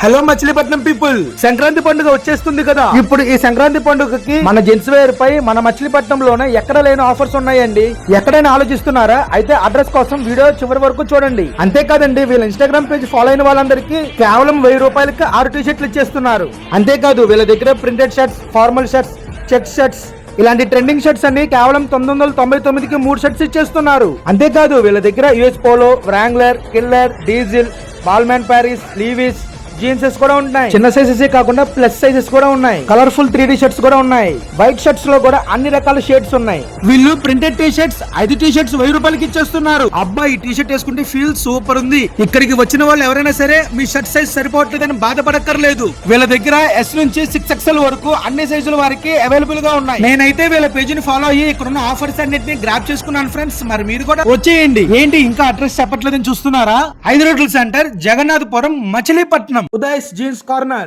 Hello Machilipatnam people, Sankranti పండుగ వచ్చేస్తుంది కదా. ఇప్పుడు ఈ సంక్రాంతి పండుగకి మన జెంట్స్ వేర్ పై మన మచిలీపట్నంలోనే ఎక్కడ లేని ఆఫర్స్ ఉన్నాయండి. ఎక్కడైనా ఆలోచిస్తున్నారా? అయితే అడ్రస్ కోసం వీడియో చివరి వరకు చూడండి. అంతేకాదండి, వీళ్ళ ఇన్స్టాగ్రామ్ పేజ్ ఫాలో అయిన వాళ్ళందరికీ కేవలం 1000 రూపాయలకి 6 టీ షర్ట్లు ఇచ్చేస్తున్నారు. అంతేకాదు, వీళ్ళ దగ్గర printed shirts, formal shirts, check shirts, ఇలాంటి ట్రెండింగ్ షర్ట్స్ అన్ని కేవలం 999కి 3 షర్ట్స్ ఇచ్చేస్తున్నారు. అంతేకాదు, వీళ్ళ దగ్గర US Polo, Wrangler, Killer, Diesel, Balmain Paris, Levi's jeans కూడా ఉన్నాయి. చిన్న సైజెస్ కాకుండా ప్లస్ సైజెస్ కూడా ఉన్నాయి. కలర్ఫుల్ 3D షర్ట్స్ కూడా ఉన్నాయి. వైట్ షర్ట్స్ లో కూడా అన్ని రకాల షేడ్స్ ఉన్నాయి. వీళ్ళు printed T shirts 5 T shirts 1000 రూపాయలకి ఇచ్చేస్తున్నారు. అబ్బాయి టీ షర్ట్ వేసుకుంటే ఫీల్ సూపర్ ఉంది. ఇక్కడికి వచ్చిన వాళ్ళు ఎవరైనా సరే మీ షర్ట్ సైజ్ సరిపోవట్లేదని బాధపడక్కర్లేదు. వీళ్ళ దగ్గర S నుంచి 6XL వరకు అన్ని సైజుల వారికి అవైలబుల్ గా ఉన్నాయి. నేనైతే వీళ్ళ పేజ్ ని ఫాలో అయ్యి ఇక్కడ ఉన్న ఆఫర్స్ అన్నిటిని గ్రాప్ చేసుకున్నాను ఫ్రెండ్స్. మరి మీరు కూడా వచ్చేయండి. ఏంటి ఇంకా అడ్రస్ చెప్పట్లేదని చూస్తున్నారా? 5 రోడ్ల centre, Jagannathapuram, Machilipatnam. Uday jeans corner.